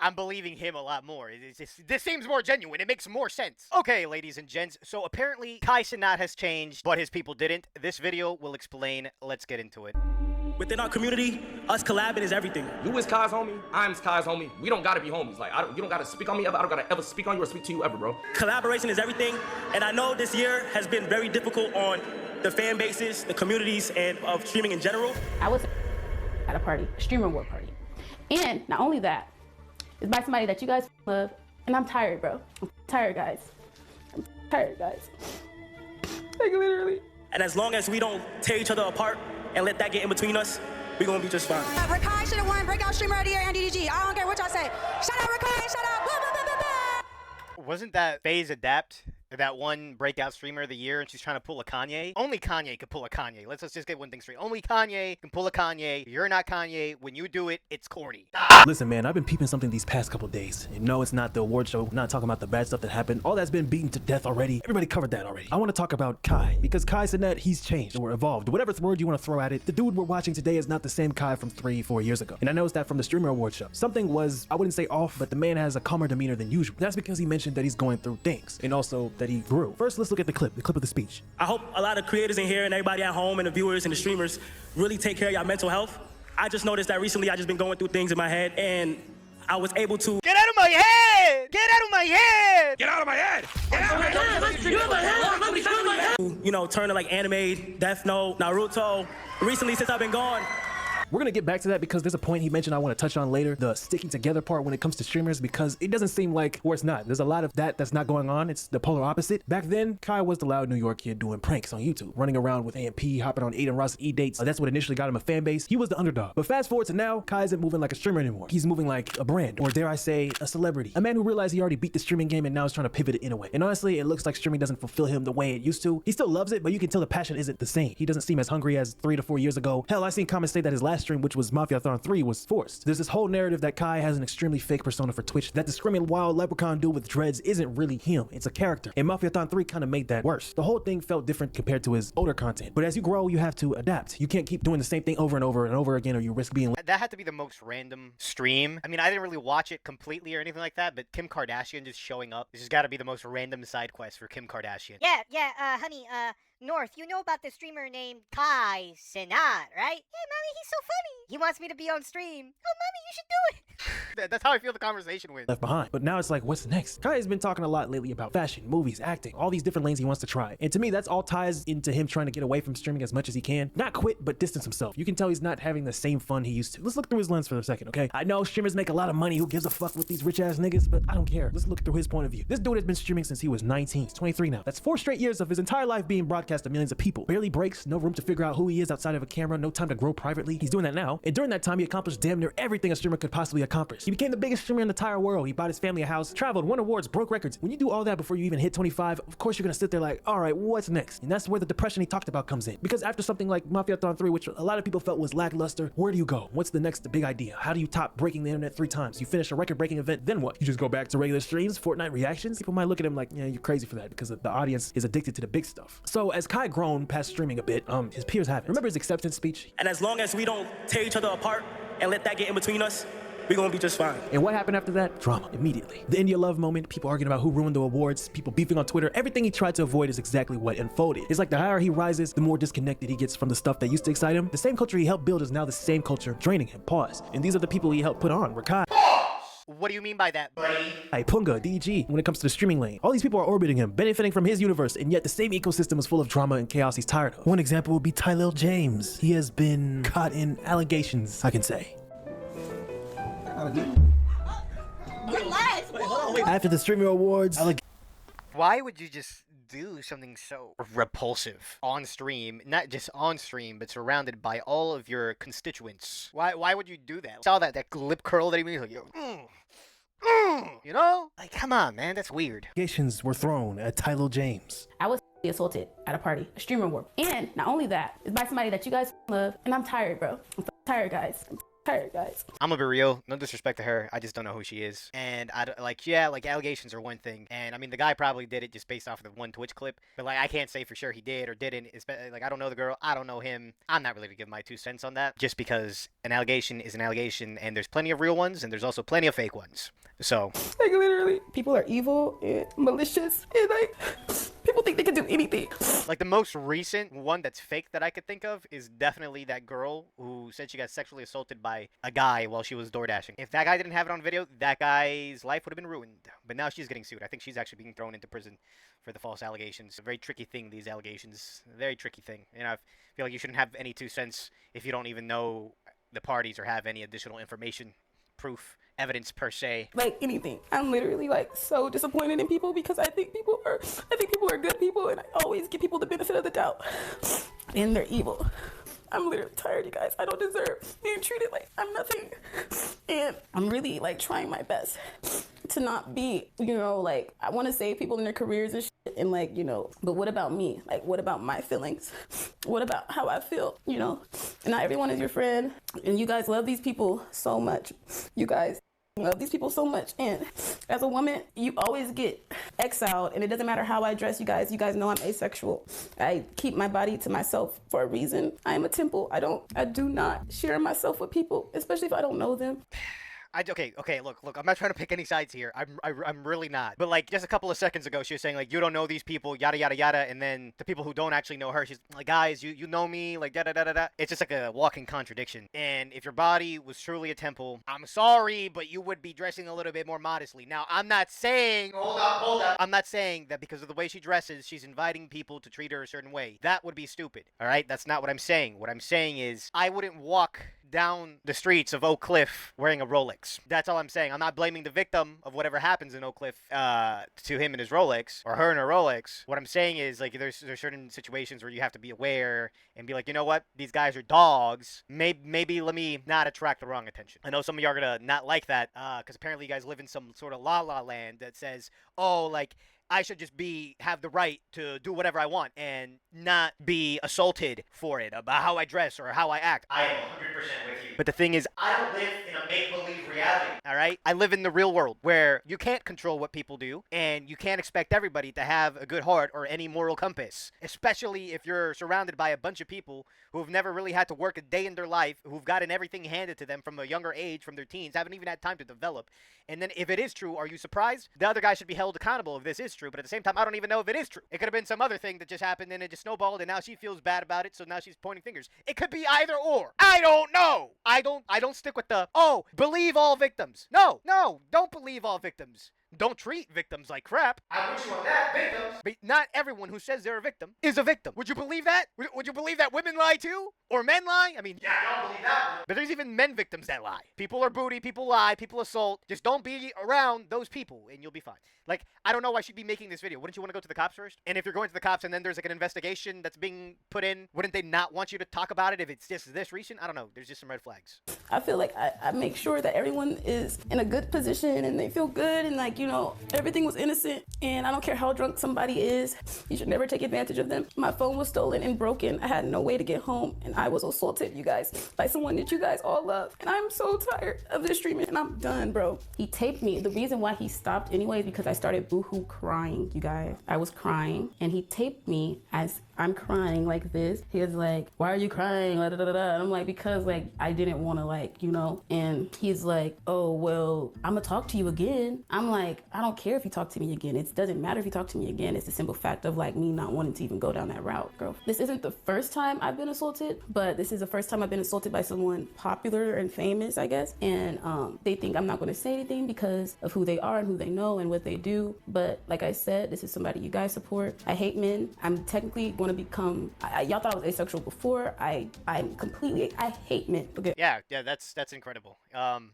I'm believing him a lot more. This seems more genuine. It makes more sense. Okay, ladies and gents. So apparently Kai Cenat has changed, but his people didn't. This video will explain. Let's get into it. Within our community, us collabing is everything. You is Kai's homie, I'm Kai's homie. We don't gotta be homies. Like, you don't gotta speak on me ever. I don't gotta ever speak on you or speak to you ever, bro. Collaboration is everything, and I know this year has been very difficult on the fan bases, the communities, and of streaming in general. I was at a party, a streamer award party. And not only that, it's by somebody that you guys love, and I'm tired, bro. I'm tired, guys. I'm tired, guys. Like, literally. And as long as we don't tear each other apart and let that get in between us, we're gonna be just fine. Kai should have won Breakout Streamer of the Year and DDG. I don't care what y'all say. Shout out Kai, shout out. Blah, blah, blah, blah. Wasn't that FaZe Adapt? That one breakout streamer of the year, and she's trying to pull a Kanye. Only Kanye could pull a Kanye. Let's just get one thing straight. Only Kanye can pull a Kanye. You're not Kanye. When you do it, it's corny. Listen, man, I've been peeping something these past couple days. And no, it's not the award show. I'm not talking about the bad stuff that happened. All that's been beaten to death already. Everybody covered that already. I want to talk about Kai, because Kai Cenat, he's changed or evolved. Whatever word you want to throw at it, the dude we're watching today is not the same Kai from 3-4 years ago. And I noticed that from the streamer award show. Something was, I wouldn't say off, but the man has a calmer demeanor than usual. That's because he mentioned that he's going through things, and also that he grew. First, let's look at the clip of the speech. I hope a lot of creators in here and everybody at home and the viewers and the streamers really take care of your mental health. I just noticed that recently I just been going through things in my head, and I was able to get out of my head! Get out of my head! Get out of my head! Get out of my head! you know, turn to like anime, Death Note, Naruto. Recently, since I've been gone, we're gonna get back to that because there's a point he mentioned I want to touch on later, the sticking together part when it comes to streamers, because it doesn't seem like, or it's not. There's a lot of that's not going on. It's the polar opposite. Back then, Kai was the loud New York kid doing pranks on YouTube, running around with AMP, hopping on Aiden Ross E-dates. That's what initially got him a fan base. He was the underdog. But fast forward to now, Kai isn't moving like a streamer anymore. He's moving like a brand, or dare I say, a celebrity. A man who realized he already beat the streaming game and now is trying to pivot it in a way. And honestly, it looks like streaming doesn't fulfill him the way it used to. He still loves it, but you can tell the passion isn't the same. He doesn't seem as hungry as 3 to 4 years ago. Hell, I seen comments say that his last stream, which was Mafia 3 was forced. There's this whole narrative that Kai has an extremely fake persona for Twitch, that the screaming wild leprechaun dude with dreads isn't really him, it's a character. And Mafia 3 kind of made that worse. The whole thing felt different compared to his older content. But as you grow, you have to adapt. You can't keep doing the same thing over and over and over again, or you risk being... That had to be the most random stream. I mean, I didn't really watch it completely or anything like that, but Kim Kardashian just showing up, this has got to be the most random side quest for Kim Kardashian. Yeah, honey, North, you know about the streamer named Kai Cenat, right? Yeah, mommy, he's so funny. He wants me to be on stream. Oh, mommy, you should do it. That's how I feel the conversation went. Left behind. But now it's like, what's next? Kai has been talking a lot lately about fashion, movies, acting, all these different lanes he wants to try. And to me, that's all ties into him trying to get away from streaming as much as he can. Not quit, but distance himself. You can tell he's not having the same fun he used to. Let's look through his lens for a second, okay? I know streamers make a lot of money. Who gives a fuck with these rich ass niggas? But I don't care. Let's look through his point of view. This dude has been streaming since he was 19. He's 23 now. That's 4 straight years of his entire life being broadcast to millions of people. Barely breaks, no room to figure out who he is outside of a camera, no time to grow privately. He's doing that now. And during that time, he accomplished damn near everything a streamer could possibly accomplish. He became the biggest streamer in the entire world. He bought his family a house, traveled, won awards, broke records. When you do all that before you even hit 25, of course you're gonna sit there like, all right, what's next? And that's where the depression he talked about comes in. Because after something like Mafia 3, which a lot of people felt was lackluster, where do you go? What's the next big idea? How do you top breaking the internet 3 times? You finish a record-breaking event, then what? You just go back to regular streams, Fortnite reactions? People might look at him like, yeah, you're crazy for that, because the audience is addicted to the big stuff. So as Kai grown past streaming a bit, his peers haven't. Remember his acceptance speech? and as long as we don't tear each other apart and let that get in between us, we're gonna be just fine. And what happened after that? Drama, immediately. The India love moment, people arguing about who ruined the awards, people beefing on Twitter, everything he tried to avoid is exactly what unfolded. It's like the higher he rises, the more disconnected he gets from the stuff that used to excite him. The same culture he helped build is now the same culture draining him. Pause. And these are the people he helped put on. Rakai, What do you mean by that, buddy? Punga, DG, when it comes to the streaming lane. All these people are orbiting him, benefiting from his universe, and yet the same ecosystem is full of drama and chaos he's tired of. One example would be Tylil James. He has been caught in allegations, I can say. After the streamer awards, Why would you just do something so repulsive on stream? Not just on stream, but surrounded by all of your constituents. Why would you do that? Saw that lip curl that he made, like, you know? Like, come on, man, that's weird. allegations were thrown at Tylil James. I was assaulted at a party, a streamer award. And not only that, it's by somebody that you guys love, and I'm tired, bro. I'm tired, guys. I'm tired, guys. I'm gonna be real. No disrespect to her. I just don't know who she is. And yeah, like allegations are one thing. And I mean, the guy probably did it just based off of the one Twitch clip. But like, I can't say for sure he did or didn't. Like, I don't know the girl. I don't know him. I'm not really gonna give my 2 cents on that. Just because an allegation is an allegation, and there's plenty of real ones, and there's also plenty of fake ones. So, like, literally, people are evil and malicious, and like, people think they can do anything. like, the most recent one that's fake that I could think of is definitely that girl who said she got sexually assaulted by a guy while she was door dashing. If that guy didn't have it on video, that guy's life would have been ruined. But now she's getting sued. I think she's actually being thrown into prison for the false allegations. A very tricky thing, these allegations. A very tricky thing. And I feel like you shouldn't have any 2 cents if you don't even know the parties or have any additional information, proof, evidence per se. Like, anything. I'm literally like so disappointed in people because I think people are good people, and I always give people the benefit of the doubt, and they're evil. I'm literally tired, you guys. I don't deserve being treated like I'm nothing, and I'm really like trying my best to not be, like, I want to save people in their careers and shit, and like, but what about me? Like, what about my feelings? What about how I feel? And not everyone is your friend, and you guys love these people so much. You guys love these people so much, and as a woman, you always get exiled, and it doesn't matter how I dress. You guys know I'm asexual. I keep my body to myself for a reason. I am a temple. I do not share myself with people, especially if I don't know them. Okay, look, I'm not trying to pick any sides here. I'm really not. But like, just a couple of seconds ago, she was saying like, you don't know these people, yada yada yada, and then the people who don't actually know her, she's like, guys, you know me, like da da da da da. It's just like a walking contradiction. And if your body was truly a temple, I'm sorry, but you would be dressing a little bit more modestly. Now, I'm not saying, hold up. I'm not saying that because of the way she dresses, she's inviting people to treat her a certain way. That would be stupid. All right, that's not what I'm saying. What I'm saying is, I wouldn't walk down the streets of Oak Cliff wearing a Rolex. That's all I'm saying. I'm not blaming the victim of whatever happens in Oak Cliff to him and his Rolex, or her and her Rolex. What I'm saying is, like, there's certain situations where you have to be aware and be like, you know what? These guys are dogs. Maybe let me not attract the wrong attention. I know some of you are gonna not like that because apparently you guys live in some sort of la la land that says, oh, like, I should just have the right to do whatever I want and not be assaulted for it about how I dress or how I act. I am 100% with you. But the thing is, I don't live in a make-believe reality, all right? I live in the real world where you can't control what people do, and you can't expect everybody to have a good heart or any moral compass, especially if you're surrounded by a bunch of people who've never really had to work a day in their life, who've gotten everything handed to them from a younger age, from their teens, haven't even had time to develop. And then if it is true, are you surprised? The other guy should be held accountable if this is true, but at the same time, I don't even know if it is true. It could have been some other thing that just happened and it just snowballed and now she feels bad about it, so now she's pointing fingers. It could be either or. I don't know. I don't stick with the, oh, believe all victims. No, don't believe all victims. Don't treat victims like crap. I'm with you on that, victims. But not everyone who says they're a victim is a victim. Would you believe that? Would you believe that women lie too? Or men lie? I mean, yeah, I don't believe that one. But there's even men victims that lie. People are booty, people lie, people assault. Just don't be around those people and you'll be fine. Like, I don't know why she'd be making this video. Wouldn't you want to go to the cops first? And if you're going to the cops and then there's like an investigation that's being put in, wouldn't they not want you to talk about it if it's just this recent? I don't know. There's just some red flags. I feel like I make sure that everyone is in a good position and they feel good and like, everything was innocent, and I don't care how drunk somebody is. You should never take advantage of them. My phone was stolen and broken. I had no way to get home, and I was assaulted, you guys, by someone that you guys all love. And I'm so tired of this treatment, and I'm done, bro. He taped me. The reason why he stopped anyway is because I started boohoo crying, you guys. I was crying, and he taped me as I'm crying like this. He was like, why are you crying? And I'm like, because like I didn't want to and he's like, oh, well, I'm gonna talk to you again. I'm like, I don't care if you talk to me again. It doesn't matter if you talk to me again. It's the simple fact of like me not wanting to even go down that route, girl. This isn't the first time I've been assaulted, but this is the first time I've been assaulted by someone popular and famous, I guess. And they think I'm not gonna say anything because of who they are and who they know and what they do. But like I said, this is somebody you guys support. I hate men. I'm technically gonna become, y'all thought I was asexual before. I hate men. Okay. Yeah, that's incredible.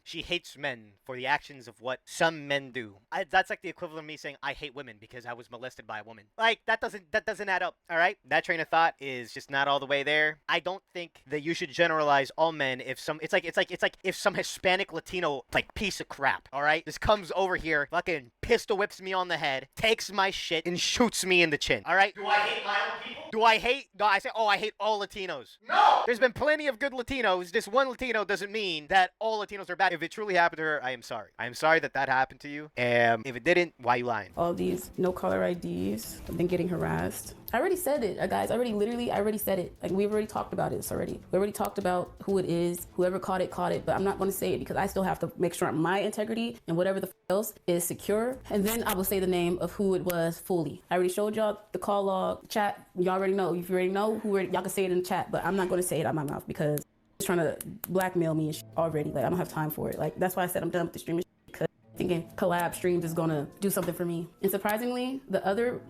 She hates men for the actions of what some men do. That's like the equivalent of me saying I hate women because I was molested by a woman. Like that doesn't add up. All right, that train of thought is just not all the way there. I don't think that you should generalize all men. If some, it's like if some Hispanic Latino like piece of crap, all right, just comes over here, fucking pistol whips me on the head, takes my shit, and shoots me in the chin. All right. Do I hate my own people? Do I hate? No, I say, oh, I hate all Latinos. No. There's been plenty of good Latinos. This one Latino doesn't mean that all Latinos are bad. If it truly happened to her, I am sorry. I am sorry that that happened to you. And if it didn't, why you lying? All these no caller IDs. I've been getting harassed. I already said it, guys. I already said it. Like, we've already talked about this already. We already talked about who it is. Whoever caught it, but I'm not going to say it because I still have to make sure my integrity and whatever the else is secure. And then I will say the name of who it was fully. I already showed y'all the call log, chat. Y'all already know. If you already know y'all can say it in the chat, but I'm not going to say it out my mouth because it's trying to blackmail me and already. Like, I don't have time for it. Like, that's why I said I'm done with the streaming because thinking collab streams is gonna do something for me. And surprisingly, the other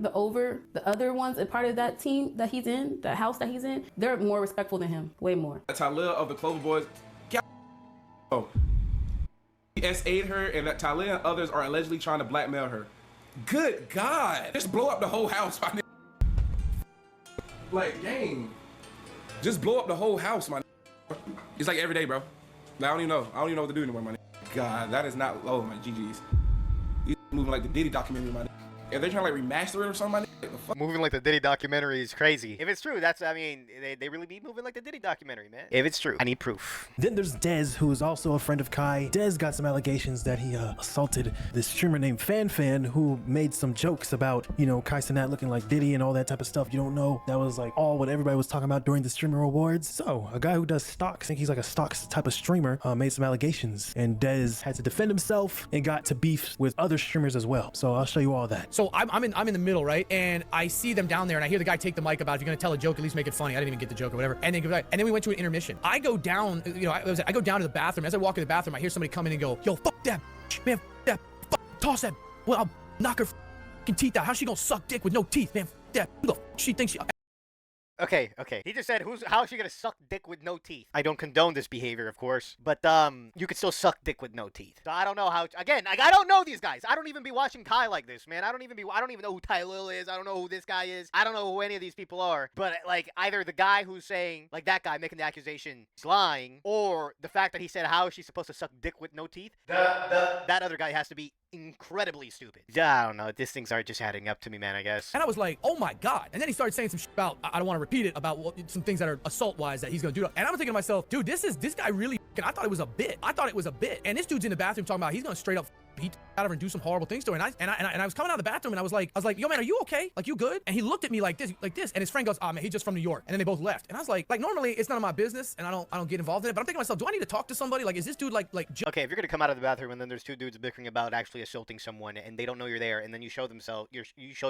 ones, a part of that team that he's in, the house that he's in, they're more respectful than him, way more. Talia of the Clover Boys, SA'd her, and that Talia and others are allegedly trying to blackmail her. Good God! Just blow up the whole house, my nigga. Like, gang. Just blow up the whole house, my nigga. It's like every day, bro. Like, I don't even know what to do anymore, my nigga. God, that is not low, my GG's. He's moving like the Diddy documentary, my nigga. If they're trying to like remaster it or something, my nigga, the fuck? Moving like the Diddy documentary is crazy. If it's true, I mean, they really be moving like the Diddy documentary, man. If it's true, I need proof. Then there's Dez, who is also a friend of Kai. Dez got some allegations that he assaulted this streamer named Fan, who made some jokes about, you know, Kai Cenat looking like Diddy and all that type of stuff. You don't know. That was like all what everybody was talking about during the streamer awards. So a guy who does stocks, I think he's like a stocks type of streamer, made some allegations, and Dez had to defend himself and got to beef with other streamers as well. So I'll show you all that. So I'm in the middle, right? And I see them down there, and I hear the guy take the mic about, if you're gonna tell a joke, at least make it funny. I didn't even get the joke or whatever. And then we went to an intermission. I go down, you know, I go down to the bathroom. As I walk in the bathroom, I hear somebody come in and go, "Yo, fuck that, man, fuck that, toss that. Well, I'll knock her fucking teeth out. How's she gonna suck dick with no teeth, man? Fuck that. Who the fuck she thinks she?" Okay. He just said, how is she gonna suck dick with no teeth? I don't condone this behavior, of course, but you could still suck dick with no teeth. So I don't know how. Again, like, I don't know these guys. I don't even be watching Kai like this, man. I don't even know who Ty Lil is. I don't know who this guy is. I don't know who any of these people are. But like, either the guy who's saying, like, that guy making the accusation is lying, or the fact that he said, how is she supposed to suck dick with no teeth? That other guy has to be incredibly stupid. Yeah, I don't know. These things are just adding up to me, man, I guess. And I was like, oh my God. And then he started saying some shit about, I don't want to repeat it, about some things that are assault-wise that he's gonna do. And I'm thinking to myself, dude, this guy really, I thought it was a bit. And this dude's in the bathroom talking about he's gonna straight up beat out of her and do some horrible things to her. And I was coming out of the bathroom and I was like, yo, man, are you okay? Like, you good? And he looked at me like this. And his friend goes, man, he's just from New York. And then they both left. And I was like, normally it's none of my business and I don't get involved in it. But I'm thinking to myself, do I need to talk to somebody? Like, is this dude like okay, if you're gonna come out of the bathroom and then there's two dudes bickering about actually assaulting someone and they don't know you're there, and then you show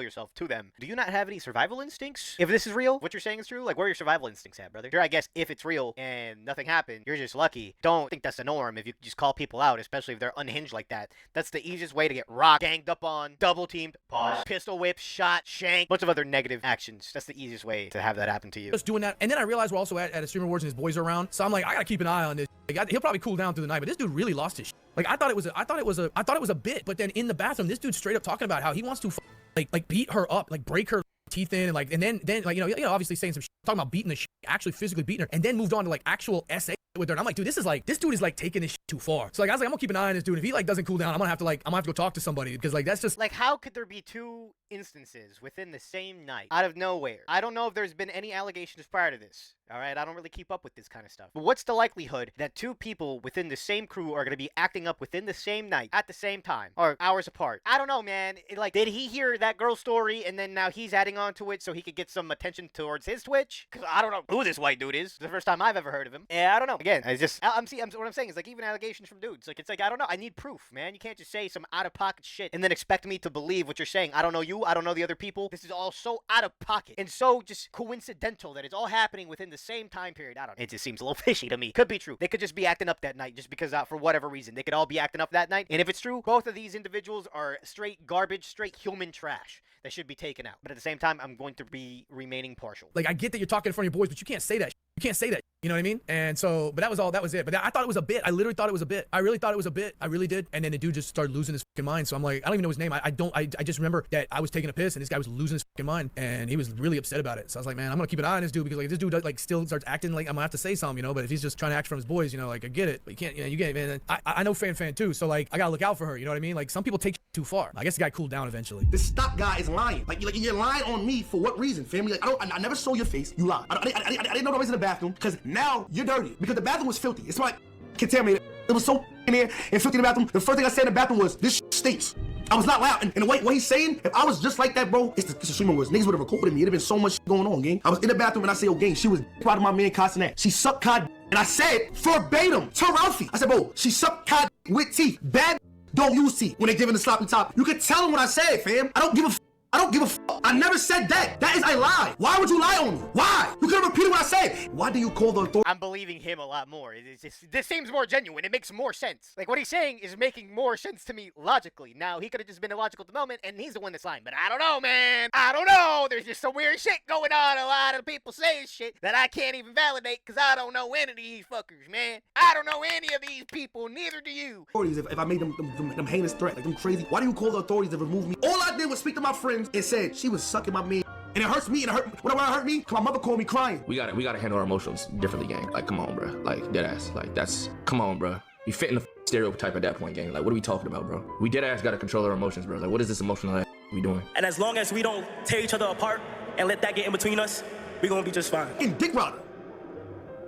yourself to them, do you not have any survival instincts? If this is real, what you're saying is true, like, where are your survival instincts at, brother? Sure, I guess if it's real and nothing happened, you're just lucky. Don't think that's the norm if you just call people out, especially if they're unhinged like that. That's the easiest way to get rocked, ganged up on, double teamed, pistol whipped, shot, shanked, bunch of other negative actions. That's the easiest way to have that happen to you. Just doing that. And then I realized we're also at a streamer awards and his boys are around. So I'm like, I gotta keep an eye on this. Like, he'll probably cool down through the night, but this dude really lost his shit. Like, I thought it was a bit, but then in the bathroom, this dude straight up talking about how he wants to like beat her up, like break her teeth in, and then like, you know, obviously saying some shit, talking about beating the shit, actually physically beating her, and then moved on to like actual SA with her. And I'm like, dude, this dude is like taking this shit too far. So like, I was like, I'm gonna keep an eye on this dude. If he like doesn't cool down, I'm gonna have to go talk to somebody, because like, that's just like, how could there be two instances within the same night out of nowhere? I don't know if there's been any allegations prior to this. All right, I don't really keep up with this kind of stuff. But what's the likelihood that two people within the same crew are going to be acting up within the same night at the same time or hours apart? I don't know, man. Like, did he hear that girl's story and then now he's adding on to it so he could get some attention towards his Twitch? Because I don't know who this white dude is. It's the first time I've ever heard of him. Yeah, I don't know. Again, what I'm saying is, like, even allegations from dudes. Like, it's like, I don't know. I need proof, man. You can't just say some out-of-pocket shit and then expect me to believe what you're saying. I don't know you. I don't know the other people. This is all so out of pocket and so just coincidental that it's all happening within the same time period. I don't know. It just seems a little fishy to me. Could be true. They could just be acting up that night just because for whatever reason. They could all be acting up that night. And if it's true, both of these individuals are straight garbage, straight human trash that should be taken out. But at the same time, I'm going to be remaining partial. like, I get that you're talking in front of your boys, but you can't say that shit. You can't say that. You know what I mean? And so, but that was it. But I thought it was a bit. I literally thought it was a bit. I really thought it was a bit. I really did. And then the dude just started losing his fucking mind. So I'm like, I don't even know his name. I just remember that I was taking a piss and this guy was losing his fucking mind and he was really upset about it. So I was like, man, I'm gonna keep an eye on this dude because like if this dude like still starts acting like I'm gonna have to say something, you know. But if he's just trying to act from his boys, you know, like I get it, but you can't, you know, you get it, man. I know fan too, so like I gotta look out for her. You know what I mean? Like some people take too far. I guess the guy cooled down eventually. This stock guy is lying. Like you're lying on me for what reason, family? Like I never saw your face. You lied. I didn't know I was in the bathroom because now you're dirty because the bathroom was filthy. It's like contaminated. It was so in there and filthy in the bathroom. The first thing I said in the bathroom was, "This stinks." I was not loud. And the way what he's saying, if I was just like that, bro, it's the streamer words. Niggas would have recorded me. It'd have been so much going on, gang. I was in the bathroom and I said, "Oh, gang, she was proud of my man Kai Cenat. She sucked Kai." And I said verbatim to Ralphie. I said, "Bro, she sucked Kai with teeth. Bad don't use teeth when they giving the sloppy top." You can tell him what I said, fam. I don't give a fuck. I never said that. That is a lie. Why would you lie on me? Why? You could have repeated what I said. Why do you call the authority? I'm believing him a lot more. This seems more genuine. It makes more sense. Like, what he's saying is making more sense to me logically. Now, he could have just been illogical at the moment, and he's the one that's lying. But I don't know, man. I don't know. There's just some weird shit going on. A lot of people saying shit that I can't even validate because I don't know any of these fuckers, man. I don't know any of these people. Neither do you. Authorities, if I made them heinous threat, like them crazy, why do you call the authorities to remove me? All I did was speak to my friends and said she was sucking my man. And it hurts me, and it hurt when it hurt me, cause my mother called me crying. We gotta handle our emotions differently, gang. Like, come on, bro. Like, dead ass. Like, come on, bro. You fit in the stereotype at that point, gang. Like, what are we talking about, bro? We dead ass gotta control our emotions, bro. Like, what is this emotional ass we doing? And as long as we don't tear each other apart and let that get in between us, we're gonna be just fine. And dick rider.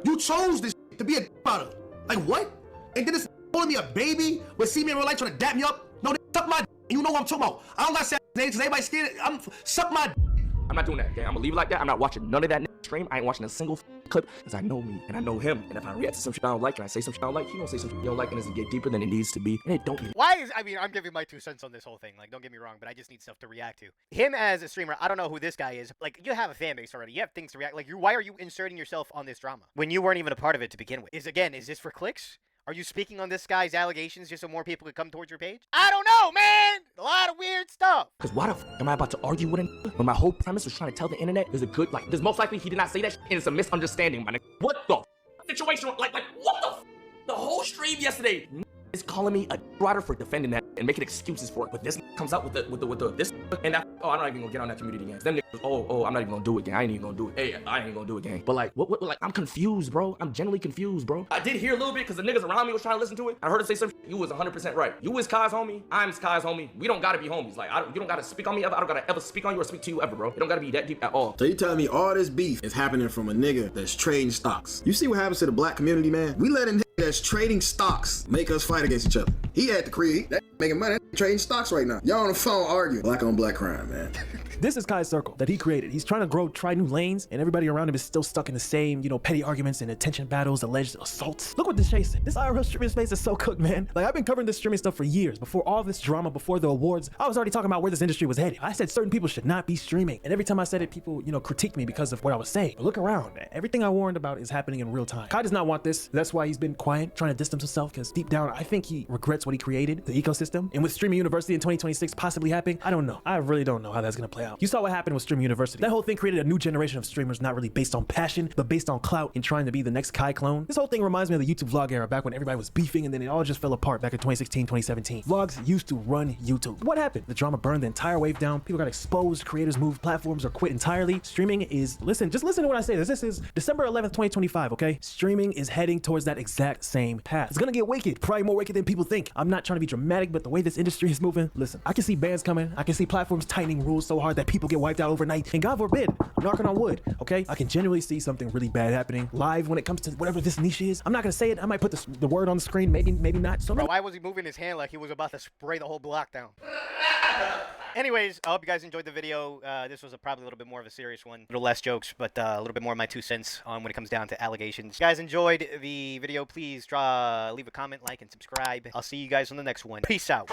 You chose this to be a dick rider. Like, what? And then this calling me a baby, but see me in real life trying to dap me up? No, they suck my dick. You know what I'm talking about. I don't gotta say names because everybody's scared. Suck my dick. I'm not doing that, gang. I'm gonna leave it like that. I'm not watching none of that stream. I ain't watching a single clip because I know me and I know him. And if I react to some shit I don't like and I say some shit I don't like, he gonna say some shit he don't like and it's gonna get deeper than it needs to be. And it don't. I mean, I'm giving my 2 cents on this whole thing. Like, don't get me wrong, but I just need stuff to react to. Him as a streamer, I don't know who this guy is. Like, you have a fan base already. You have things to react. Like, why are you inserting yourself on this drama when you weren't even a part of it to begin with? Is this for clicks? Are you speaking on this guy's allegations just so more people could come towards your page? I don't know, man! A lot of weird stuff. Because why the f am I about to argue with him when my whole premise was trying to tell the internet there's a good, like, there's most likely he did not say that shit and it's a misunderstanding, my nigga. What the situation? Like, what the f? The whole stream yesterday is calling me a rider for defending that and making excuses for it. But this comes out with the this and that. Oh, I'm not even gonna get on that community again. Then niggas, oh, I'm not even gonna do it again. I ain't even gonna do it. Hey, I ain't gonna do it again. But like, what? Like, I'm confused, bro. I'm genuinely confused, bro. I did hear a little bit because the niggas around me was trying to listen to it. I heard her say something. You was 100% right. You is Kai's homie. I'm Kai's homie. We don't gotta be homies. Like, you don't gotta speak on me ever. I don't gotta ever speak on you or speak to you ever, bro. It don't gotta be that deep at all. So you telling me all this beef is happening from a nigga that's trading stocks? You see what happens to the black community, man? We let a nigga that's trading stocks make us fight against each other. He had to create that making money trading stocks right now. Y'all on the phone arguing. Black on black crime, man. This is Kai's circle that he created. He's trying to try new lanes, and everybody around him is still stuck in the same, petty arguments and attention battles, alleged assaults. Look what this Shay said. This IRL streaming space is so cooked, man. Like, I've been covering this streaming stuff for years. Before all this drama, before the awards, I was already talking about where this industry was headed. I said certain people should not be streaming. And every time I said it, people, critiqued me because of what I was saying. But look around. Everything I warned about is happening in real time. Kai does not want this. That's why he's been quiet, trying to distance himself, because deep down, I think he regrets what he created, the ecosystem. And with Streaming University in 2026 possibly happening, I don't know. I really don't know how that's gonna play out. You saw what happened with Streaming University. That whole thing created a new generation of streamers, not really based on passion, but based on clout and trying to be the next Kai clone. This whole thing reminds me of the YouTube vlog era, back when everybody was beefing and then it all just fell apart back in 2016, 2017. Vlogs used to run YouTube. What happened? The drama burned the entire wave down. People got exposed, creators moved platforms or quit entirely. Streaming is, just listen to what I say. This is December 11th, 2025, okay? Streaming is heading towards that exact same path. It's gonna get wicked, probably more wicked than people think. I'm not trying to be dramatic, but the way this industry is moving, listen, I can see bans coming. I can see platforms tightening rules so hard that people get wiped out overnight. And God forbid, I'm knocking on wood, okay? I can genuinely see something really bad happening live when it comes to whatever this niche is. I'm not gonna say it. I might put the word on the screen, maybe not. So bro, why was he moving his hand like he was about to spray the whole block down? Anyways, I hope you guys enjoyed the video. This was probably a little bit more of a serious one. A little less jokes, but a little bit more of my 2 cents on when it comes down to allegations. If you guys enjoyed the video, please leave a comment, like, and subscribe. I'll see you guys on the next one. Peace out.